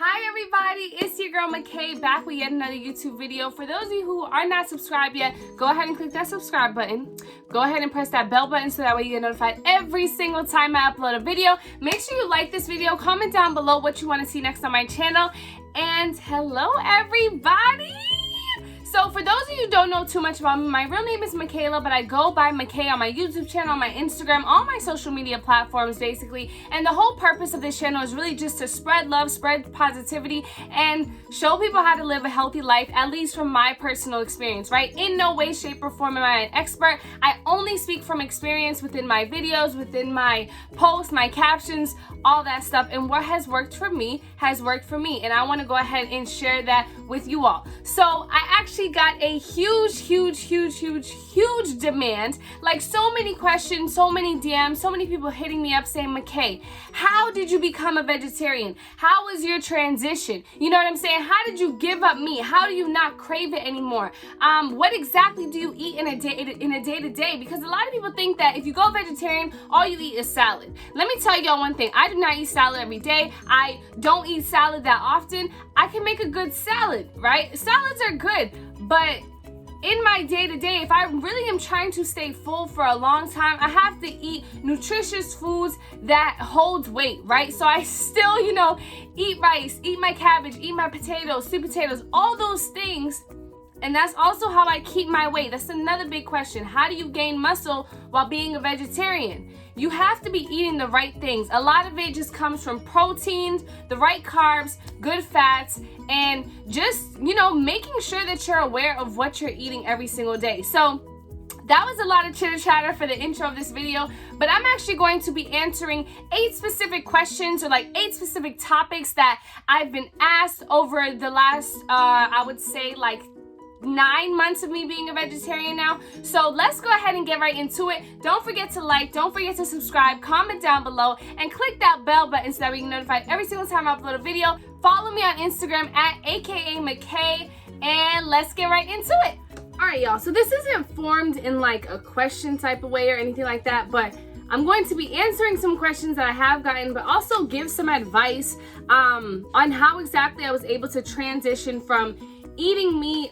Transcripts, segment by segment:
Hi everybody, it's your girl McKay back with yet another YouTube video. For those of you who are not subscribed yet, go ahead and click that subscribe button. Go ahead and press that bell button so that way you get notified every single time I upload a video. Make sure you like this video, comment down below what you want to see next on my channel. And hello everybody! So for those of you who don't know too much about me, my real name is Michaela, but I go by McKay on my YouTube channel, on my Instagram, all my social media platforms basically. And the whole purpose of this channel is really just to spread love, spread positivity, and show people how to live a healthy life, at least from my personal experience, right? In no way, shape, or form am I an expert. I only speak from experience within my videos, within my posts, my captions, all that stuff. And what has worked for me has worked for me. And I want to go ahead and share that with you all. So I actually got a huge demand, like so many questions, so many DMs, so many people hitting me up saying, McKay, how did you become a vegetarian? How was your transition? You know what I'm saying? How did you give up meat? How do you not crave it anymore? What exactly do you eat in a day to day? Because a lot of people think that if you go vegetarian, all you eat is salad. Let me tell y'all one thing. I do not eat salad every day. I don't eat salad that often. I can make a good salad, right? Salads are good, but in my day-to-day, if I really am trying to stay full for a long time, I have to eat nutritious foods that hold weight, right? So I still, eat rice, eat my cabbage, eat my potatoes, sweet potatoes, all those things. And that's also how I keep my weight. That's another big question. How do you gain muscle while being a vegetarian? You have to be eating the right things. A lot of it just comes from proteins, the right carbs, good fats, and just, making sure that you're aware of what you're eating every single day. So that was a lot of chitter chatter for the intro of this video, but I'm actually going to be answering 8 specific questions or 8 specific topics that I've been asked over the last, I would say 9 months of me being a vegetarian now. So let's go ahead and get right into it. Don't forget to like, don't forget to subscribe, comment down below, and click that bell button so that we can get notified every single time I upload a video. Follow me on Instagram at aka McKay, and let's get right into it. All right, y'all, so this isn't formed in a question type of way or anything like that, but I'm going to be answering some questions that I have gotten, but also give some advice on how exactly I was able to transition from eating meat,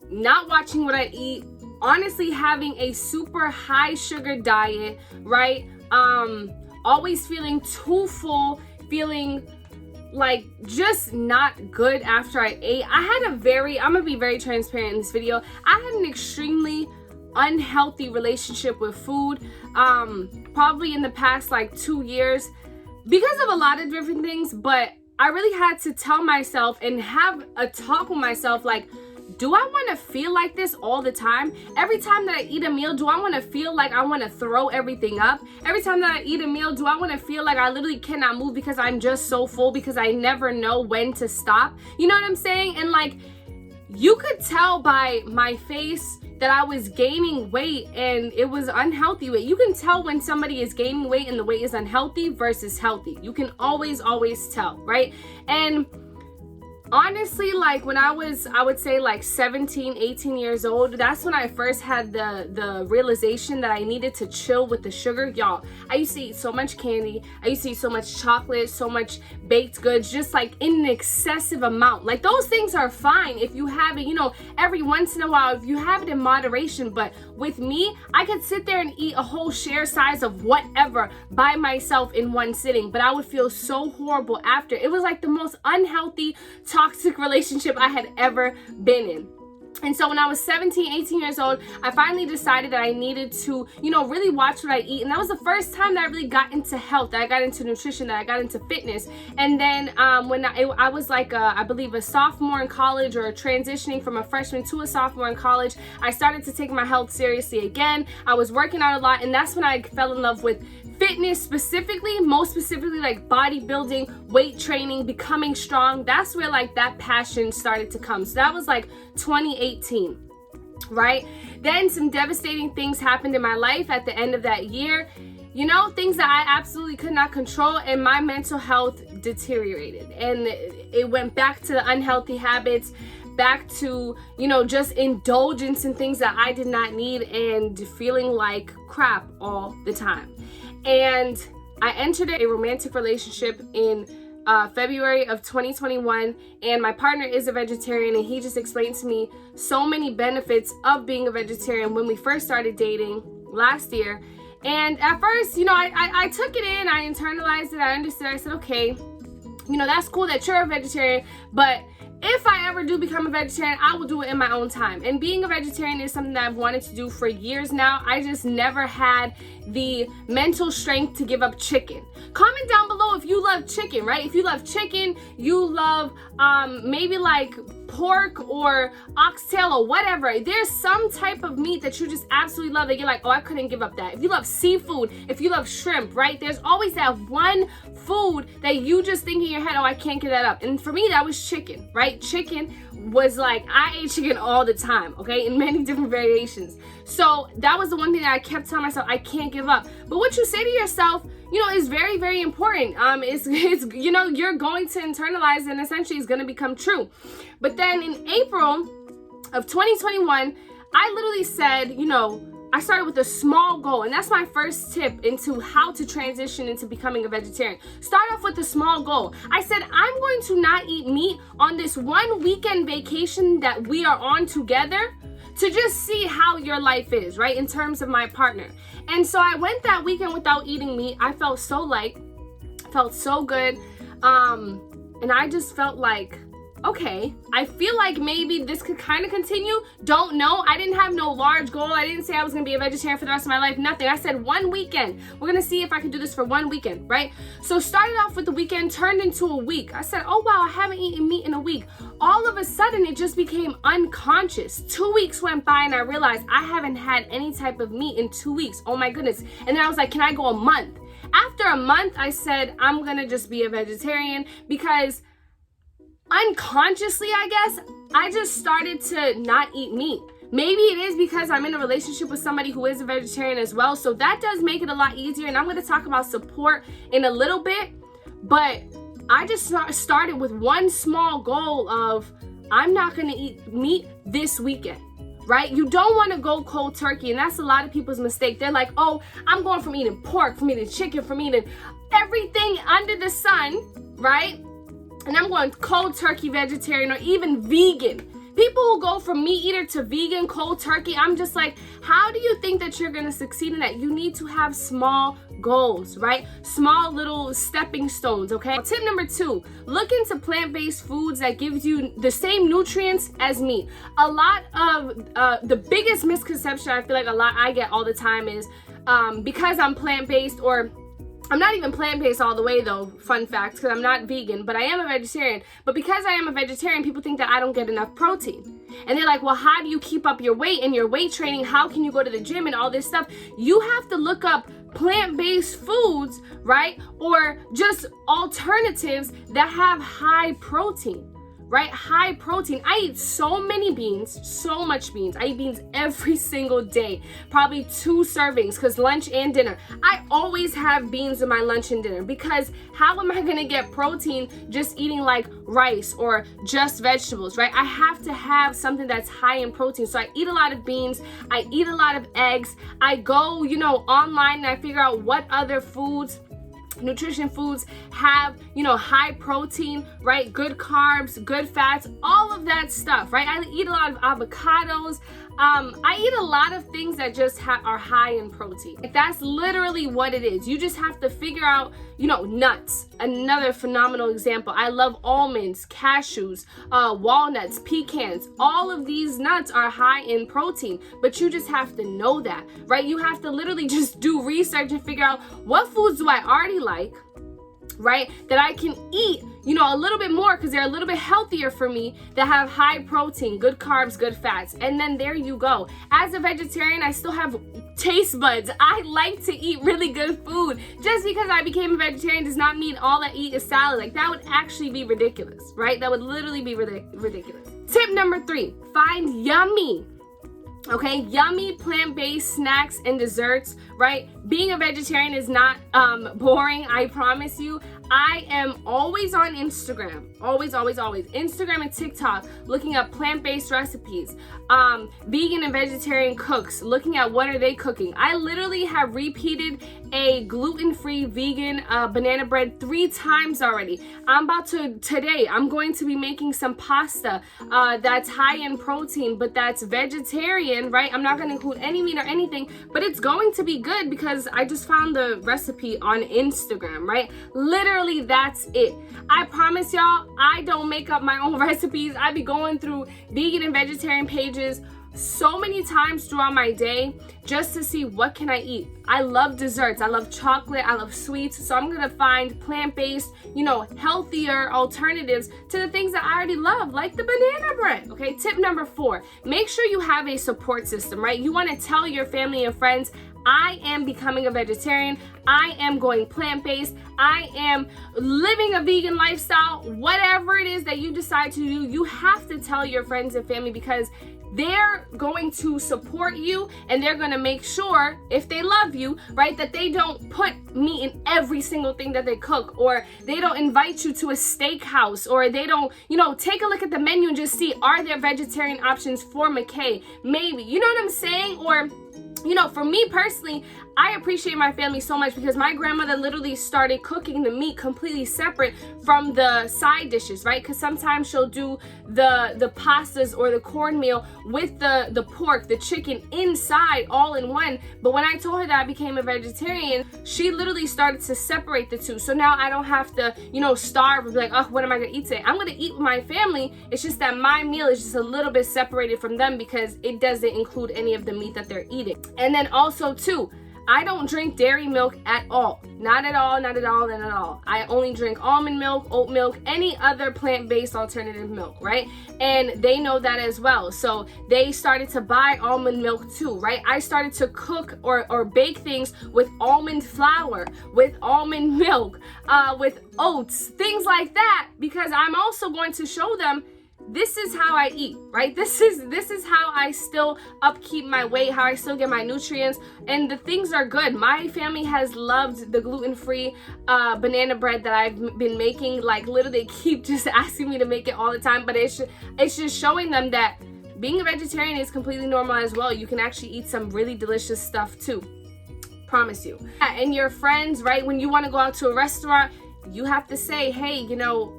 not watching what I eat, honestly having a super high sugar diet, right? Always feeling too full, feeling just not good after I ate. I'm gonna be very transparent in this video. I had an extremely unhealthy relationship with food, probably in the past 2 years because of a lot of different things, but I really had to tell myself and have a talk with myself do I want to feel like this all the time? Every time that I eat a meal, do I want to feel like I want to throw everything up? Every time that I eat a meal, do I want to feel like I literally cannot move because I'm just so full because I never know when to stop? You know what I'm saying? And you could tell by my face that I was gaining weight and it was unhealthy weight. You can tell when somebody is gaining weight and the weight is unhealthy versus healthy. You can always tell, right? And honestly, when I was, I would say 17, 18 years old, that's when I first had the realization that I needed to chill with the sugar. Y'all, I used to eat so much candy. I used to eat so much chocolate, so much baked goods, just in an excessive amount. Those things are fine if you have it, every once in a while, if you have it in moderation. But with me, I could sit there and eat a whole share size of whatever by myself in one sitting, but I would feel so horrible after. It was the most unhealthy, toxic relationship I had ever been in. And so when I was 17, 18 years old, I finally decided that I needed to, really watch what I eat. And that was the first time that I really got into health, that I got into nutrition, that I got into fitness. And then when I was I believe a sophomore in college, or transitioning from a freshman to a sophomore in college, I started to take my health seriously again. I was working out a lot, and that's when I fell in love with fitness specifically, most specifically bodybuilding, weight training, becoming strong. That's where that passion started to come. So that was 2018, right? Then some devastating things happened in my life at the end of that year. Things that I absolutely could not control, and my mental health deteriorated. And it went back to the unhealthy habits, back to, just indulgence in things that I did not need, and feeling like crap all the time. And I entered a romantic relationship in February of 2021, and my partner is a vegetarian, and he just explained to me so many benefits of being a vegetarian when we first started dating last year. And at first, I took it in, I internalized it, I understood. I said, okay, that's cool that you're a vegetarian, but if I ever do become a vegetarian, I will do it in my own time. And being a vegetarian is something that I've wanted to do for years now. I just never had the mental strength to give up chicken. Comment down below if you love chicken, right? If you love chicken, you love maybe like pork or oxtail or whatever. There's some type of meat that you just absolutely love that you're like, oh, I couldn't give up that. If you love seafood, if you love shrimp, right? There's always that one food that you just think in your head, oh, I can't give that up. And for me, that was chicken, right? Chicken was like, I ate chicken all the time, okay? In many different variations. So that was the one thing that I kept telling myself, I can't give up. But what you say to yourself, is very, very important. It's you're going to internalize, and essentially it's going to become true. But then in April of 2021, I literally said, I started with a small goal, and that's my first tip into how to transition into becoming a vegetarian. Start off with a small goal. I said, I'm going to not eat meat on this one weekend vacation that we are on together, to just see how your life is, right, in terms of my partner. And so I went that weekend without eating meat. I felt so light, felt so good, and I just felt like, okay, I feel like maybe this could kind of continue. Don't know. I didn't have no large goal. I didn't say I was going to be a vegetarian for the rest of my life. Nothing. I said one weekend. We're going to see if I can do this for one weekend, right? So started off with the weekend, turned into a week. I said, oh, wow, I haven't eaten meat in a week. All of a sudden, it just became unconscious. 2 weeks went by, and I realized I haven't had any type of meat in 2 weeks. Oh, my goodness. And then I was like, can I go a month? After a month, I said, I'm going to just be a vegetarian, because unconsciously, I guess, I just started to not eat meat. Maybe it is because I'm in a relationship with somebody who is a vegetarian as well, so that does make it a lot easier, and I'm going to talk about support in a little bit. But I just started with one small goal of, I'm not going to eat meat this weekend, right? You don't want to go cold turkey, and that's a lot of people's mistake. They're like, oh, I'm going from eating pork, from eating chicken, from eating everything under the sun, right? And I'm going cold turkey vegetarian, or even vegan. People who go from meat eater to vegan, cold turkey, I'm just like, how do you think that you're going to succeed in that? You need to have small goals, right? Small little stepping stones, okay? Tip number 2, look into plant-based foods that gives you the same nutrients as meat. A lot of the biggest misconception I feel like I get all the time is because I'm plant-based, or I'm not even plant-based all the way though, fun fact, because I'm not vegan, but I am a vegetarian. But because I am a vegetarian, people think that I don't get enough protein. And they're like, well, how do you keep up your weight and your weight training? How can you go to the gym and all this stuff? You have to look up plant-based foods, right? Or just alternatives that have high protein. Right? High protein. I eat so many beans, so much beans. I eat beans every single day, probably 2 servings, because lunch and dinner. I always have beans in my lunch and dinner, because how am I going to get protein just eating like rice or just vegetables, right? I have to have something that's high in protein. So I eat a lot of beans. I eat a lot of eggs. I go, online, and I figure out what other foods, nutrition foods have, high protein, right? Good carbs, good fats, all of that stuff, right? I eat a lot of avocados. I eat a lot of things that just are high in protein. That's literally what it is. You just have to figure out, nuts. Another phenomenal example. I love almonds, cashews, walnuts, pecans. All of these nuts are high in protein, but you just have to know that, right? You have to literally just do research and figure out, what foods do I already like, right, that I can eat, a little bit more, because they're a little bit healthier for me, that have high protein, good carbs, good fats. And then there you go. As a vegetarian, I still have taste buds. I like to eat really good food. Just because I became a vegetarian does not mean all I eat is salad. Like, that would actually be ridiculous, right? That would literally be ridiculous. Tip number 3, find yummy plant-based snacks and desserts, right? Being a vegetarian is not boring, I promise you. I am always on Instagram, always Instagram and TikTok, looking up plant-based recipes, vegan and vegetarian cooks, looking at what are they cooking. I literally have repeated a gluten-free vegan banana bread 3 times already. Today I'm going to be making some pasta that's high in protein, but that's vegetarian, right? I'm not going to include any meat or anything, but it's going to be good because I just found the recipe on Instagram, right? Literally, that's it. I promise y'all, I don't make up my own recipes. I be going through vegan and vegetarian pages so many times throughout my day just to see what can I eat. I love desserts, I love chocolate, I love sweets, so I'm gonna find plant-based, healthier alternatives to the things that I already love, like the banana bread. Okay, tip number 4, make sure you have a support system, right? You want to tell your family and friends, I am becoming a vegetarian, I am going plant-based, I am living a vegan lifestyle. Whatever it is that you decide to do, you have to tell your friends and family, because they're going to support you and they're going to make sure, if they love you, right, that they don't put meat in every single thing that they cook, or they don't invite you to a steakhouse, or they don't, take a look at the menu and just see, are there vegetarian options for McKay? Maybe, you know what I'm saying? Or for me personally, I appreciate my family so much because my grandmother literally started cooking the meat completely separate from the side dishes, right? Because sometimes she'll do the pastas or the cornmeal with the pork, the chicken inside all in one. But when I told her that I became a vegetarian, she literally started to separate the two. So now I don't have to, starve and be like, oh, what am I gonna eat today? I'm gonna eat with my family. It's just that my meal is just a little bit separated from them because it doesn't include any of the meat that they're eating. And then also too, I don't drink dairy milk at all. Not at all. I only drink almond milk, oat milk, any other plant-based alternative milk, right? And they know that as well. So they started to buy almond milk too, right? I started to cook or bake things with almond flour, with almond milk, with oats, things like that, because I'm also going to show them this is how I eat, right? This is how I still upkeep my weight, how I still get my nutrients, and the things are good. My family has loved the gluten-free banana bread that I've been making. Like literally, they keep just asking me to make it all the time, but it's just showing them that being a vegetarian is completely normal as well. You can actually eat some really delicious stuff too. Promise you. And your friends, right? When you want to go out to a restaurant, you have to say, hey,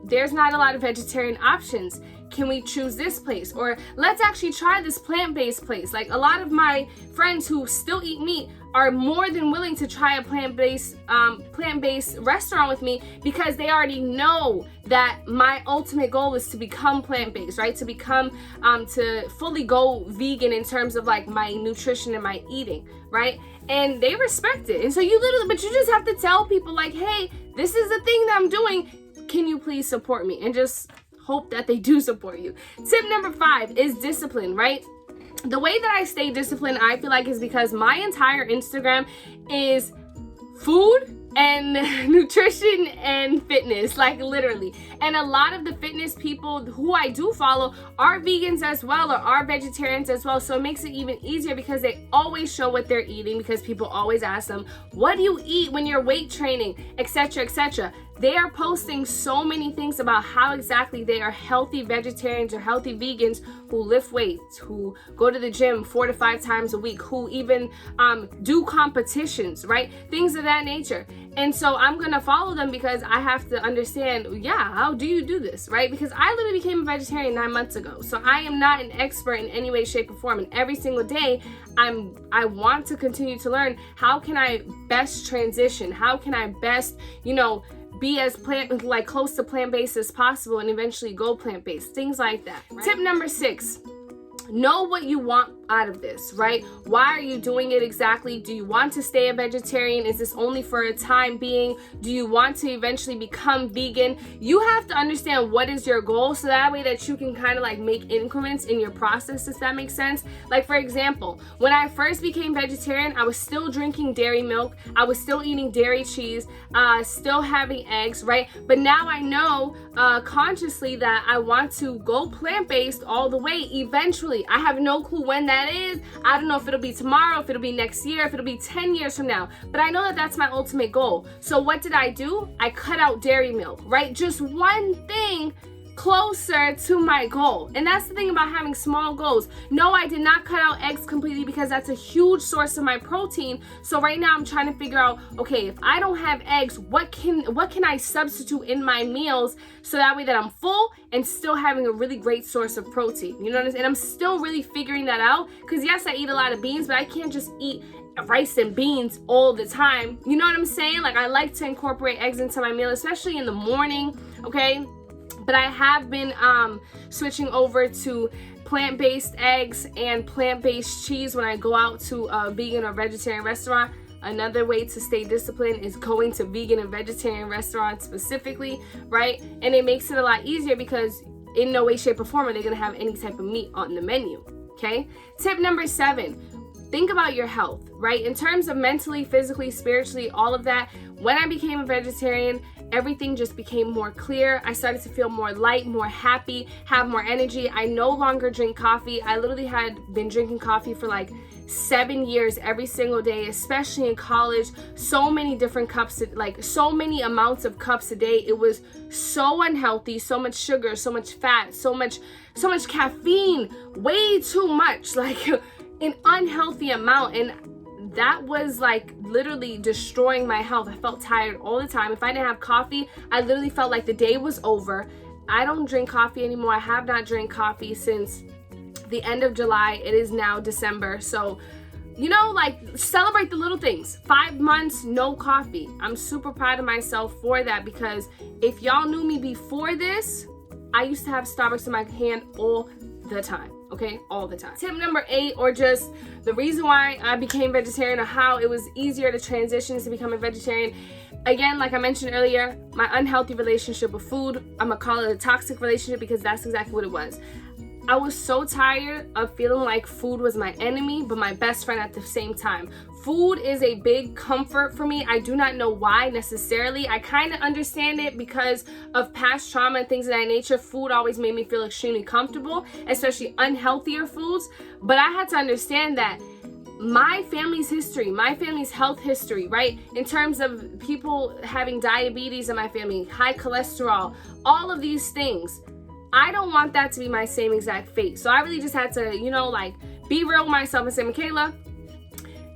there's not a lot of vegetarian options. Can we choose this place? Or let's actually try this plant-based place. Like a lot of my friends who still eat meat are more than willing to try a plant-based restaurant with me because they already know that my ultimate goal is to become plant-based, right? To become, to fully go vegan in terms of like my nutrition and my eating, right? And they respect it. And so you just have to tell people like, hey, this is the thing that I'm doing. Can you please support me? And just hope that they do support you. Tip number 5 is discipline, right? The way that I stay disciplined, I feel like, is because my entire Instagram is food and nutrition and fitness, like literally. And a lot of the fitness people who I do follow are vegans as well, or are vegetarians as well. So it makes it even easier because they always show what they're eating, because people always ask them, what do you eat when you're weight training, etc., etc. They are posting so many things about how exactly they are healthy vegetarians or healthy vegans who lift weights, who go to the gym 4 to 5 times a week, who even do competitions, right? Things of that nature. And so I'm gonna follow them because I have to understand, how do you do this, right? Because I literally became a vegetarian 9 months ago. So I am not an expert in any way, shape, or form. And every single day, I want to continue to learn, how can I best transition? How can I best, be as close to plant-based as possible and eventually go plant-based, things like that, right? Tip number 6, know what you want out of this, right? Why are you doing it exactly? Do you want to stay a vegetarian? Is this only for a time being? Do you want to eventually become vegan? You have to understand what is your goal, so that way that you can kind of like make increments in your process, if that makes sense. Like for example, when I first became vegetarian, I was still drinking dairy milk, I was still eating dairy cheese, still having eggs, right? But now I know consciously that I want to go plant-based all the way eventually. I have no clue when that that is. I don't know if it'll be tomorrow, if it'll be next year, if it'll be 10 years from now, but I know that that's my ultimate goal. So what did I do? I cut out dairy milk, right? Just one thing closer to my goal. And that's the thing about having small goals. No, I did not cut out eggs completely because that's a huge source of my protein. So right now I'm trying to figure out, okay, if I don't have eggs, what can I substitute in my meals so that way that I'm full and still having a really great source of protein. You know what I'm saying? And I'm still really figuring that out because yes, I eat a lot of beans, but I can't just eat rice and beans all the time. You know what I'm saying? Like, I like to incorporate eggs into my meal, especially in the morning, okay? But I have been switching over to plant-based eggs and plant-based cheese when I go out to a vegan or vegetarian restaurant. Another way to stay disciplined is going to vegan and vegetarian restaurants specifically, right? And it makes it a lot easier because in no way, shape, or form are they gonna have any type of meat on the menu, okay? Tip number 7, think about your health, right? In terms of mentally, physically, spiritually, all of that. When I became a vegetarian, everything just became more clear. I started to feel more light, more happy, have more energy. I no longer drink coffee. I literally had been drinking coffee for like 7 years every single day, especially in college. So many different cups, like so many amounts of cups a day. It was so unhealthy, so much sugar, so much fat, so much caffeine, way too much, like an unhealthy amount. And that was like literally destroying my health. I felt tired all the time. If I didn't have coffee, I literally felt like the day was over. I don't drink coffee anymore. I have not drank coffee since the end of July. It is now December. So, you know, like, celebrate the little things. 5 months, no coffee. I'm super proud of myself for that because if y'all knew me before this, I used to have Starbucks in my hand all the time. Okay, all the time. Tip number 8, or just the reason why I became vegetarian or how it was easier to transition to become a vegetarian. Again, like I mentioned earlier, my unhealthy relationship with food, I'm gonna call it a toxic relationship because that's exactly what it was. I was so tired of feeling like food was my enemy, but my best friend at the same time. Food is a big comfort for me. I do not know why necessarily. I kind of understand it because of past trauma and things of that nature. Food always made me feel extremely comfortable, especially unhealthier foods. But I had to understand that my family's history, my family's health history, right? In terms of people having diabetes in my family, high cholesterol, all of these things. I don't want that to be my same exact fate. So I really just had to, you know, like, be real with myself and say, Michaela,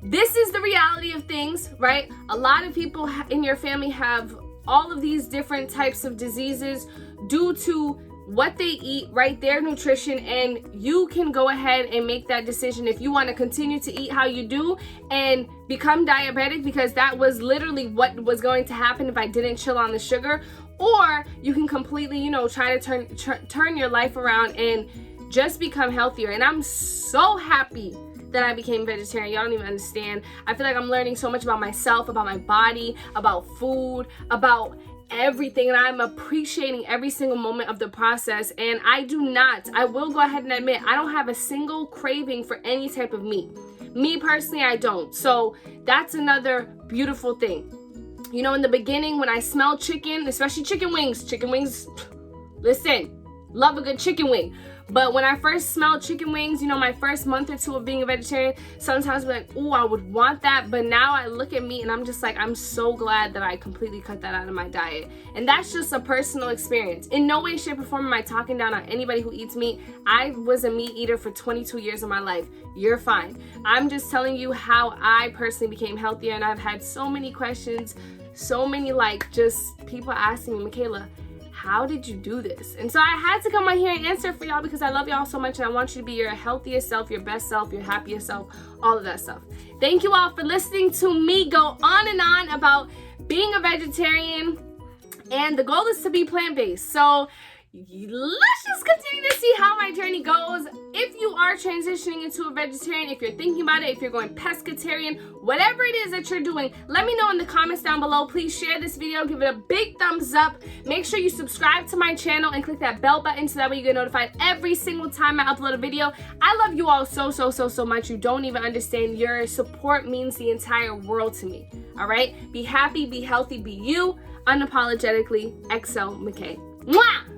this is the reality of things, right? A lot of people in your family have all of these different types of diseases due to what they eat, right? Their nutrition, and you can go ahead and make that decision if you want to continue to eat how you do and become diabetic, because that was literally what was going to happen if I didn't chill on the sugar. Or you can completely, you know, try to turn your life around and just become healthier. And I'm so happy that I became vegetarian. Y'all don't even understand. I feel like I'm learning so much about myself, about my body, about food, about everything, and I'm appreciating every single moment of the process. And I will go ahead and admit, I don't have a single craving for any type of meat. Me personally, I don't. So that's another beautiful thing. You know, in the beginning, when I smelled chicken, especially chicken wings, listen, love a good chicken wing. But when I first smelled chicken wings, you know, my first month or 2 of being a vegetarian, sometimes I'd be like, ooh, I would want that. But now I look at meat and I'm just like, I'm so glad that I completely cut that out of my diet. And that's just a personal experience. In no way, shape, or form am I talking down on anybody who eats meat. I was a meat eater for 22 years of my life. You're fine. I'm just telling you how I personally became healthier. And I've had so many questions, so many, like, just people asking me, Michaela, how did you do this? And so I had to come on here and answer for y'all because I love y'all so much and I want you to be your healthiest self, your best self, your happiest self, all of that stuff. Thank you all for listening to me go on and on about being a vegetarian, and the goal is to be plant-based. So let's just continue to see how my journey goes. If you are transitioning into a vegetarian, if you're thinking about it, if you're going pescatarian, whatever it is that you're doing, let me know in the comments down below. Please share this video, give it a big thumbs up. Make sure you subscribe to my channel and click that bell button so that way you get notified every single time I upload a video. I love you all so much. You don't even understand. Your support means the entire world to me. All right? Be happy, be healthy, be you. Unapologetically, XO McKay. Mwah!